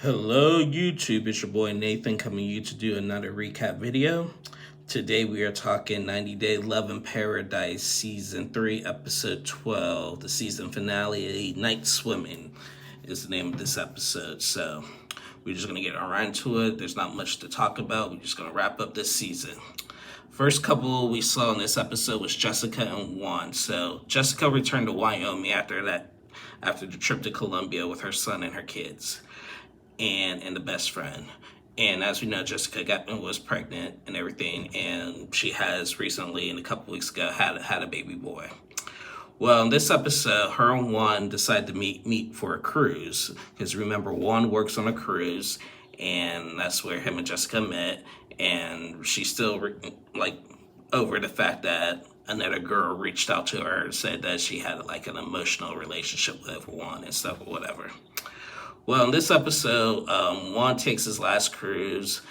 Hello YouTube, it's your boy Nathan coming to you to do another recap video. Today we are talking 90 Day Love in Paradise Season 3 Episode 12. The season finale, Night Swimming is the name of this episode. So we're just going to get right into it. There's not much to talk about. We're just going to wrap up this season. First couple we saw in this episode was Jessica and Juan. So Jessica returned to Wyoming after the trip to Colombia with her son and her kids. And the best friend. And as we know, Jessica was pregnant and everything, and she has recently, and a couple weeks ago, had a baby boy. Well, in this episode, her and Juan decide to meet for a cruise, because remember, Juan works on a cruise, and that's where him and Jessica met, and she's still over the fact that another girl reached out to her and said that she had an emotional relationship with Juan and stuff or whatever. Well, in this episode, Juan takes his last cruise.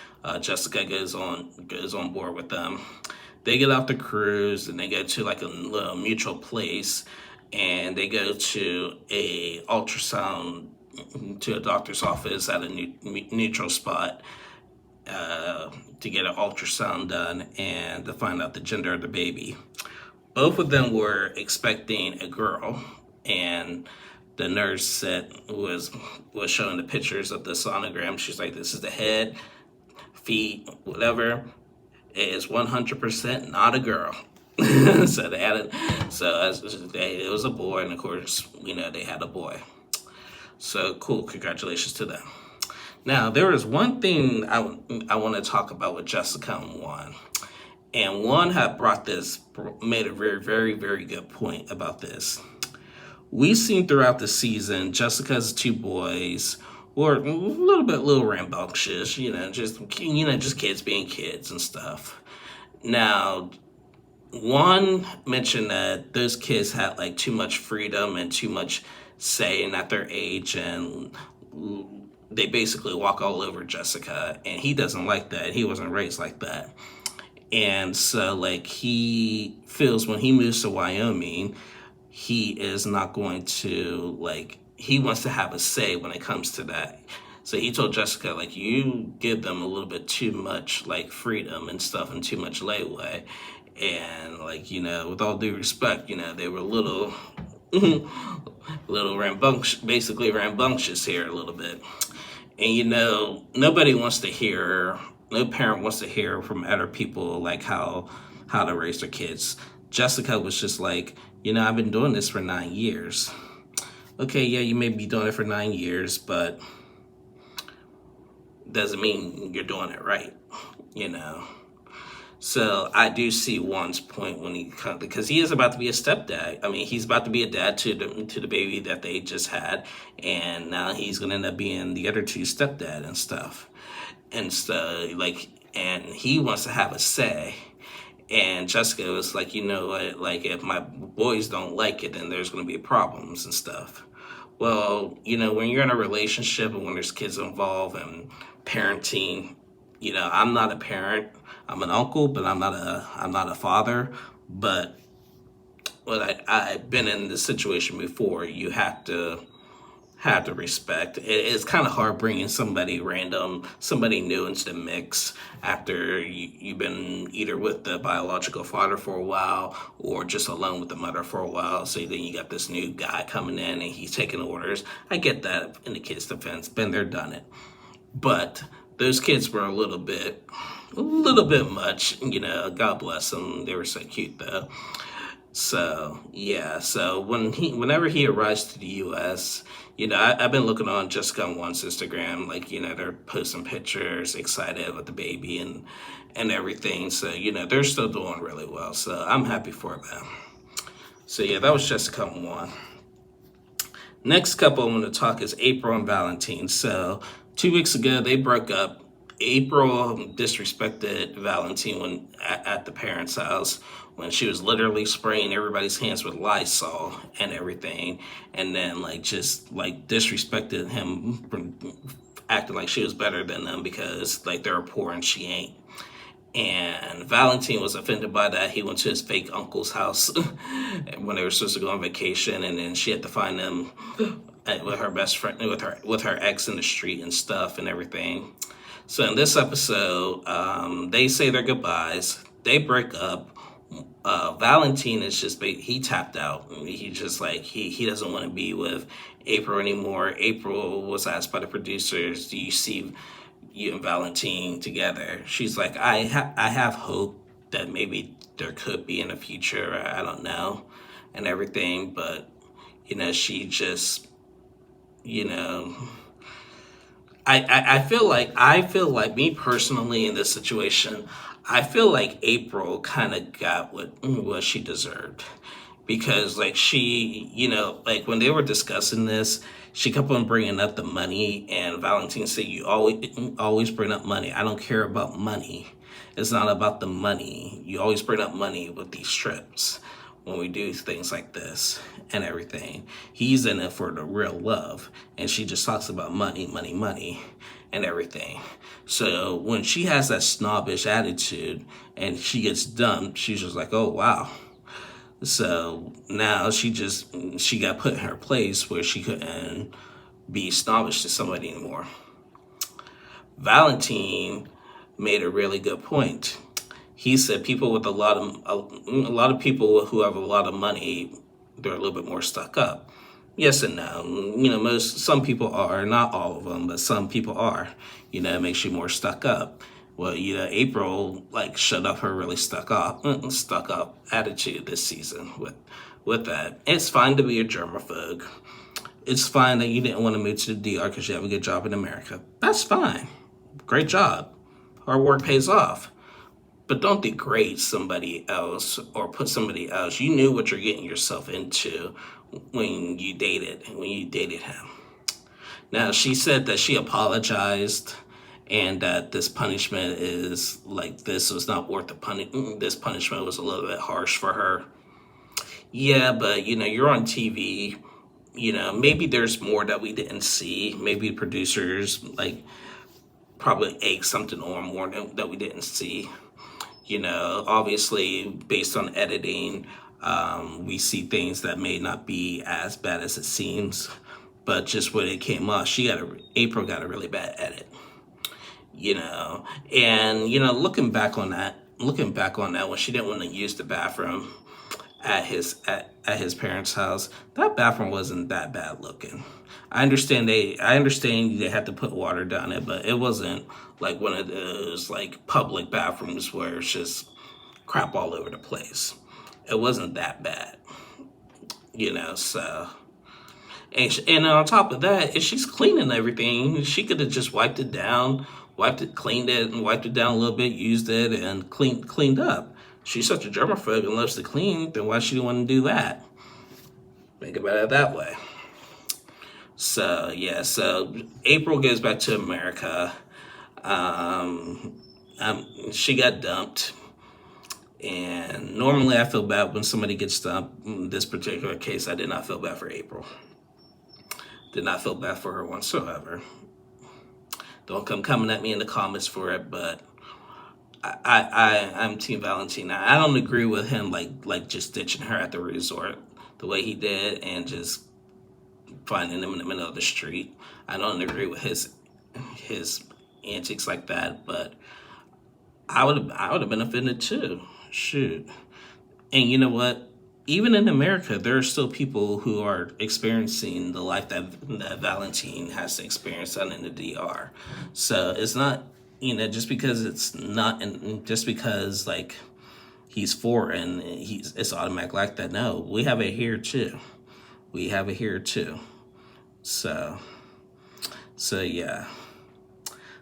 Jessica goes on board with them. They get off the cruise and they go to a little mutual place, and they go to a doctor's office at a neutral spot to get an ultrasound done and to find out the gender of the baby. Both of them were expecting a girl, and the nurse was showing the pictures of the sonogram. She's like, this is the head, feet, whatever. It is 100% not a girl. So they had it was a boy, and of course, they had a boy. So cool, congratulations to them. Now, there is one thing I want to talk about with Jessica and Juan. And Juan had made a very, very, very good point about this. We've seen throughout the season, Jessica's two boys were a little rambunctious, just kids being kids and stuff. Now, one mentioned that those kids had too much freedom and too much say at their age, and they basically walk all over Jessica, and he doesn't like that. He wasn't raised like that. And so he feels when he moves to Wyoming, he is not going to, he wants to have a say when it comes to that. So he told Jessica, you give them a little bit too much, freedom and stuff and too much leeway. And, with all due respect, they were a little, rambunctious, basically rambunctious here a little bit. And, nobody wants to hear, no parent wants to hear from other people, how to raise their kids. Jessica was just I've been doing this for 9 years. Okay, yeah, you may be doing it for 9 years, but doesn't mean you're doing it right, So I do see Juan's point when he comes, because he is about to be a stepdad. I mean, he's about to be a dad to the baby that they just had, and now he's gonna end up being the other two stepdad and stuff. And so, and he wants to have a say. And Jessica was like, you know what, if my boys don't like it, then there's going to be problems and stuff. Well, when you're in a relationship and when there's kids involved and parenting, I'm not a parent. I'm an uncle, but I'm not a father. But I've been in this situation before. You have to respect. It's kind of hard bringing somebody new into the mix after you've been either with the biological father for a while or just alone with the mother for a while. So then you got this new guy coming in and he's taking orders. I get that in the kid's defense. Been there, done it. But those kids were a little bit much, God bless them. They were so cute though. So yeah, so whenever he arrives to the U.S., I've been looking on Jessica and Juan's Instagram, they're posting pictures, excited with the baby and everything. So they're still doing really well. So I'm happy for them. So yeah, that was Jessica and Juan. Next couple I'm going to talk is April and Valentine. So 2 weeks ago they broke up. April disrespected Valentine at the parents' house when she was literally spraying everybody's hands with Lysol and everything, and then disrespected him, acting like she was better than them because they're poor and she ain't. And Valentine was offended by that. He went to his fake uncle's house when they were supposed to go on vacation, and then she had to find them with her best friend, with her ex in the street and stuff and everything. So in this episode, they say their goodbyes. They break up. Valentine is just he tapped out. He just like he doesn't want to be with April anymore. April was asked by the producers, "Do you see you and Valentine together?" She's like, I have hope that maybe there could be in the future. I don't know, and everything, but she just you know I feel like me personally in this situation, I feel like April kind of got what she deserved, because like like when they were discussing this, she kept on bringing up the money, and Valentine said, "You always bring up money. I don't care about money. It's not about the money. You always bring up money with these trips when we do things like this and everything. He's in it for the real love." And she just talks about money, money, money and everything. So when she has that snobbish attitude and she gets dumped, she's just like, oh, wow. So now she got put in her place where she couldn't be snobbish to somebody anymore. Valentine made a really good point. He said people with a lot of people who have a lot of money, they're a little bit more stuck up. Yes and no. Some people are, not all of them, but some people are. It makes you more stuck up. Well, April shut up her really stuck up attitude this season with that. It's fine to be a germaphobe. It's fine that you didn't want to move to the DR because you have a good job in America. That's fine. Great job. Hard work pays off. But don't degrade somebody else or put somebody else. You knew what you're getting yourself into when you dated him. Now, she said that she apologized and that this punishment is this was not worth the punishment. This punishment was a little bit harsh for her. Yeah, but you're on TV. Maybe there's more that we didn't see. Maybe producers probably egg something on more that we didn't see. Obviously based on editing, we see things that may not be as bad as it seems, but just when it came off, April got a really bad edit. And looking back on that when she didn't want to use the bathroom at his parents' house, that bathroom wasn't that bad looking. I understand they had to put water down it, but it wasn't like one of those public bathrooms where it's just crap all over the place. It wasn't that bad, so. And on top of that, if she's cleaning everything, she could have just wiped it down, cleaned it, and wiped it down a little bit, used it, and cleaned up. She's such a germaphobe and loves to clean, then why she didn't want to do that? Think about it that way. So, yeah, so April goes back to America. She got dumped. And normally I feel bad when somebody gets dumped. In this particular case, I did not feel bad for April. Did not feel bad for her whatsoever. Don't come coming at me in the comments for it, but I'm Team Valentine. I don't agree with him just ditching her at the resort the way he did and just finding him in the middle of the street. I don't agree with his antics like that, but I would have been offended too. Shoot. And you know what? Even in America, there are still people who are experiencing the life that Valentine has to experience down in the DR. So it's not, just because it's not, just because he's foreign, it's automatic like that. No, we have it here too. So yeah.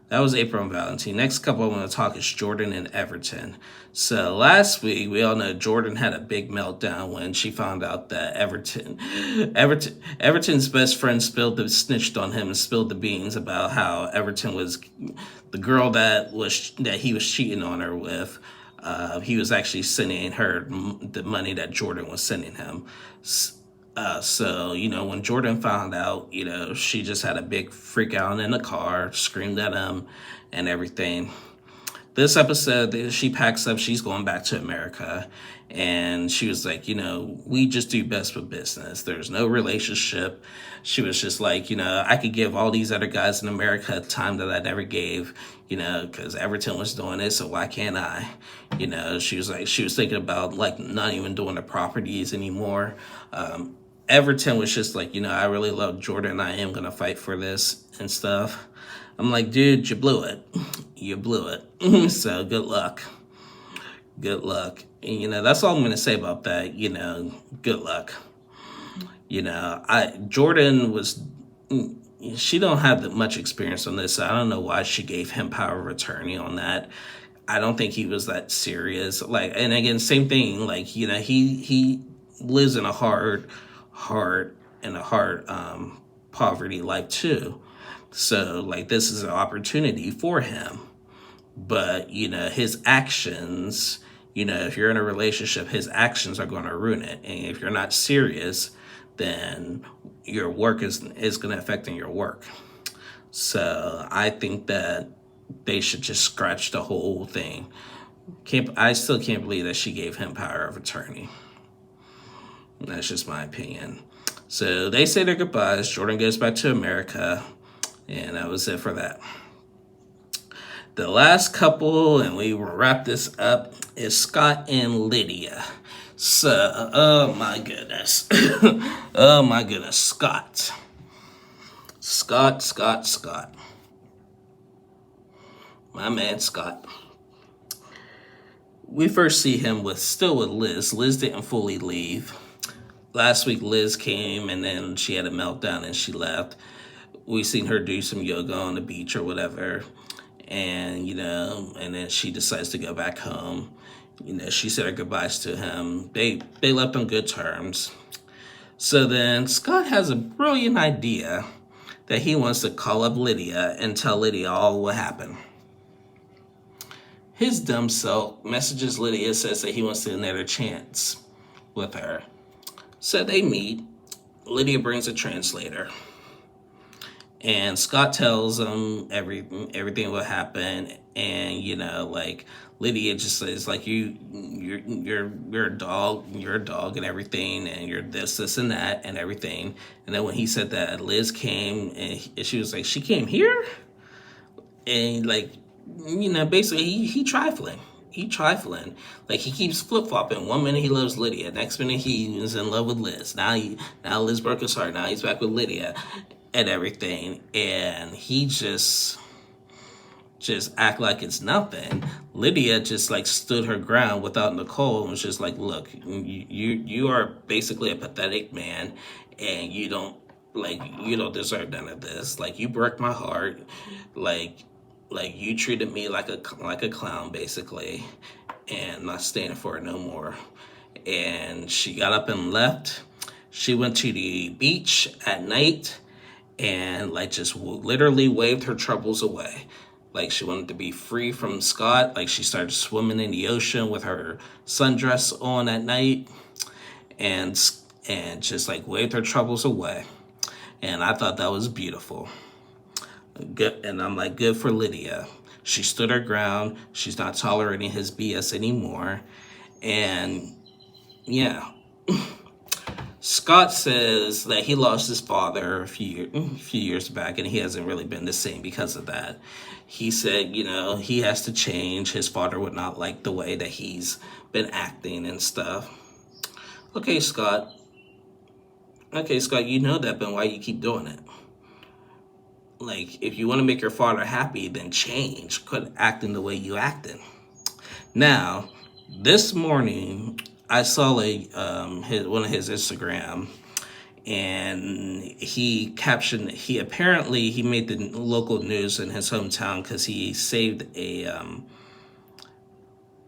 That was April and Valentine. Next couple I want to talk is Jordan and Everton. So last week, we all know Jordan had a big meltdown when she found out that Everton's best friend snitched on him and spilled the beans about how Everton was the girl that he was cheating on her with. He was actually sending her the money that Jordan was sending him. So, when Jordan found out, she just had a big freak out in the car, screamed at him and everything. this episode, she packs up, she's going back to America. And she was like, we just do best with business. There's no relationship. She was just like, I could give all these other guys in America time that I never gave, because Everton was doing it, so why can't I? She was like, she was thinking about like not even doing the properties anymore. Everton was just like, I really love Jordan. I am going to fight for this and stuff. I'm like, dude, you blew it. You blew it. So good luck. Good luck. And, that's all I'm going to say about that. Good luck. Jordan was, she don't have that much experience on this. So I don't know why she gave him power of attorney on that. I don't think he was that serious. Like, and again, same thing. Like, he lives in a hard poverty life too. So like this is an opportunity for him. But his actions, if you're in a relationship, his actions are going to ruin it. And if you're not serious, then your work is going to affect in your work. So I think that they should just scratch the whole thing. I still can't believe that she gave him power of attorney. That's just my opinion. So they say their goodbyes. Jordan goes back to America. And that was it for that. The last couple, and we will wrap this up, is Scott and Lydia. So, oh my goodness. Oh my goodness. Scott. My man Scott. We first see him still with Liz. Liz didn't fully leave. Last week Liz came and then she had a meltdown and she left. We seen her do some yoga on the beach or whatever. And, and then she decides to go back home. She said her goodbyes to him. They left on good terms. So then Scott has a brilliant idea that he wants to call up Lydia and tell Lydia all what happened. His dumb self messages Lydia, says that he wants to another chance with her. So they meet. Lydia brings a translator. And Scott tells him everything what happened, and Lydia just says like you're a dog and everything, and you're this and that and everything. And then when he said that, Liz came and she was like, she came here, and basically he trifling. Like he keeps flip flopping. One minute he loves Lydia, next minute he is in love with Liz. Now Liz broke his heart. Now he's back with Lydia. And everything, and he just act like it's nothing. Lydia just stood her ground without Nicole and was just like, look, you are basically a pathetic man, and you don't deserve none of this. You broke my heart, you treated me like a clown basically, and I'm not standing for it no more. And she got up and left. She went to the beach at night and just literally waved her troubles away. She wanted to be free from Scott. She started swimming in the ocean with her sundress on at night, and just waved her troubles away. And I thought that was beautiful. Good, and I'm like, good for Lydia. She stood her ground. She's not tolerating his BS anymore. And yeah. Scott says that he lost his father a few years back, and he hasn't really been the same because of that. He said, he has to change. His father would not like the way that he's been acting and stuff. Okay, Scott, you know that, but why you keep doing it? If you want to make your father happy, then change. Quit acting the way you acting. Now, this morning, I saw one of his Instagram, and he captioned. He made the local news in his hometown because he saved a.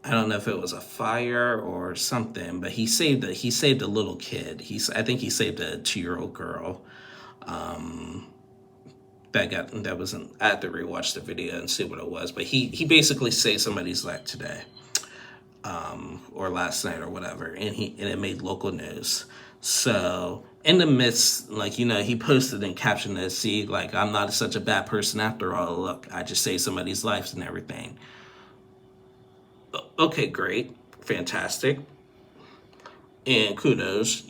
I don't know if it was a fire or something, but he saved a little kid. I think he saved a 2-year-old girl. That wasn't. I had to rewatch the video and see what it was, but he basically saved somebody's life today. Or last night or whatever, and it made local news. So in the midst, he posted and captioned it, see, I'm not such a bad person after all. Look, I just saved somebody's life and everything. Okay, great, fantastic, and kudos.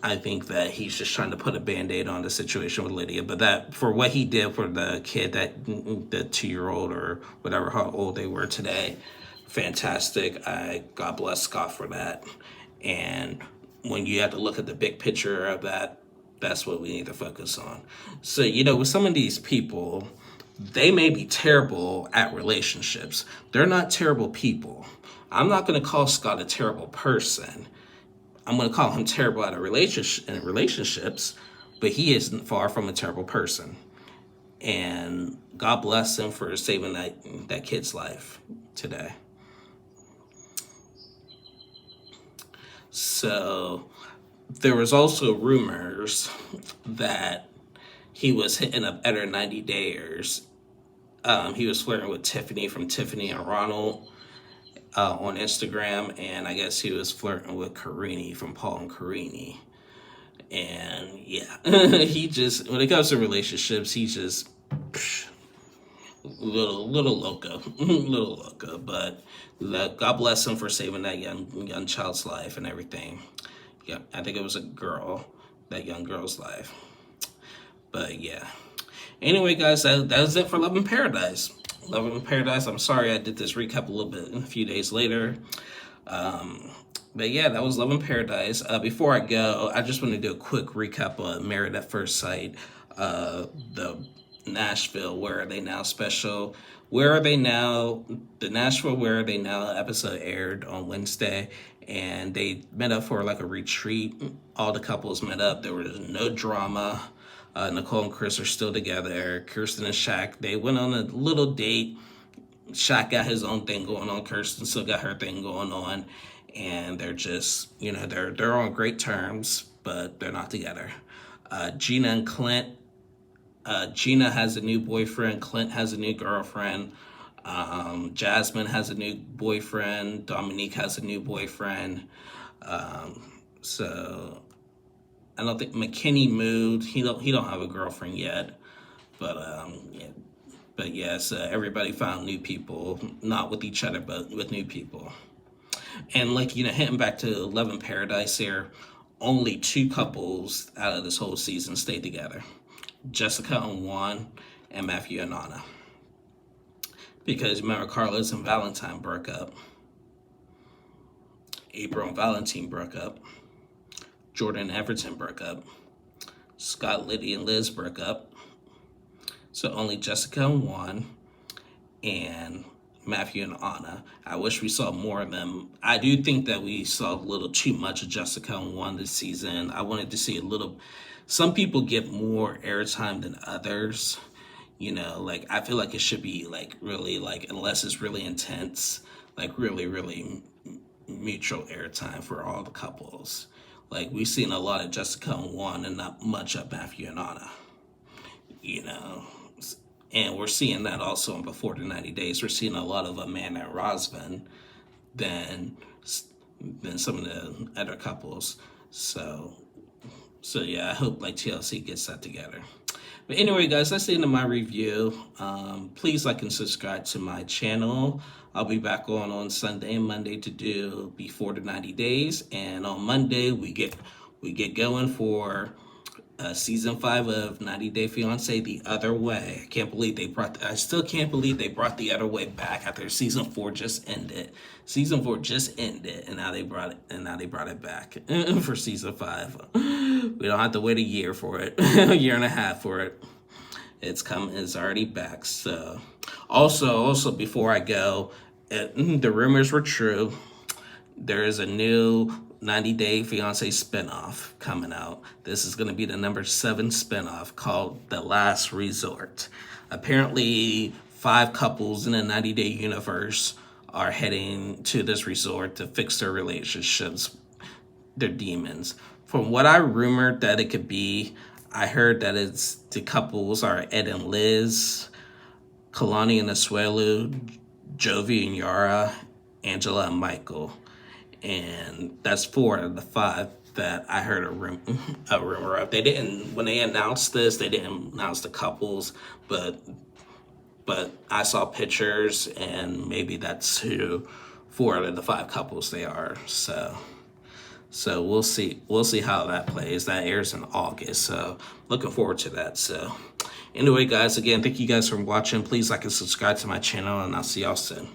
I think that he's just trying to put a band-aid on the situation with Lydia. But that for what he did for the kid, that the 2-year-old or whatever how old they were today, fantastic. I God bless Scott for that. And when you have to look at the big picture of that, that's what we need to focus on. So, with some of these people, they may be terrible at relationships. They're not terrible people. I'm not going to call Scott a terrible person. I'm going to call him terrible at a relationship in relationships, but he isn't far from a terrible person. And God bless him for saving that kid's life today. So there was also rumors that he was hitting up Eder 90 Dayers. He was flirting with Tiffany from Tiffany and Ronald on Instagram, and I guess he was flirting with Karini from Paul and Karini. And yeah, he just, when it comes to relationships, he just little loco, little loco. But God bless him for saving that young child's life and everything. Yeah, I think it was a girl, that young girl's life. But yeah. Anyway, guys, that was it for Love in Paradise. Love in Paradise. I'm sorry I did this recap a little bit a few days later. But yeah, that was Love in Paradise. Before I go, I just want to do a quick recap on Married at First Sight. The Nashville Where Are They Now special. Where Are They Now? The Nashville Where Are They Now episode aired on Wednesday, and they met up for like a retreat. All the couples met up. There was no drama. Nicole and Chris are still together. Kirsten and Shaq, they went on a little date. Shaq got his own thing going on. Kirsten still got her thing going on. And they're just, they're on great terms, but they're not together. Gina and Clint. Gina has a new boyfriend. Clint has a new girlfriend. Jasmine has a new boyfriend. Dominique has a new boyfriend. So I don't think McKinney moved. He don't have a girlfriend yet. But yeah. But yes, everybody found new people, not with each other, but with new people. And hitting back to Love in Paradise here, only 2 couples out of this whole season stayed together. Jessica and Juan, and Matthew and Anna. Because remember, Carlos and Valentine broke up. April and Valentine broke up. Jordan and Everton broke up. Scott, Lydia, and Liz broke up. So only Jessica and Juan, and Matthew and Anna. I wish we saw more of them. I do think that we saw a little too much of Jessica and Juan this season. I wanted to see a little. Some people get more airtime than others. I feel like it should be really unless it's really intense, really, really mutual airtime for all the couples. We've seen a lot of Jessica and Juan and not much of Matthew and Anna. And we're seeing that also in Before the 90 Days. We're seeing a lot of Amanda and Rosvin than some of the other couples. So yeah, I hope TLC gets that together. But anyway, guys, that's the end of my review. Please like and subscribe to my channel. I'll be back on Sunday and Monday to do Before the 90 Days. And on Monday, we get going for season 5 of 90 Day Fiance The Other Way. I still can't believe they brought The Other Way back after season 4 just ended. Season 4 just ended, and now they brought it back for season 5. We don't have to wait a year for it, a year and a half for it. It's already back. So also before I go, the rumors were true. There is a new 90 Day Fiance spinoff coming out. This is going to be the number 7 spinoff called The Last Resort. Apparently, 5 couples in the 90 Day universe are heading to this resort to fix their relationships, their demons. From what I rumored that it could be, I heard that the couples are Ed and Liz, Kalani and Asuelu, Jovi and Yara, Angela and Michael. And that's 4 out of the 5 that I heard a rumor of. When they announced this, they didn't announce the couples, but but I saw pictures, and maybe that's who 4 out of the 5 couples they are. So we'll see. We'll see how that plays. That airs in August, so looking forward to that. So anyway, guys, again, thank you guys for watching. Please like and subscribe to my channel, and I'll see y'all soon.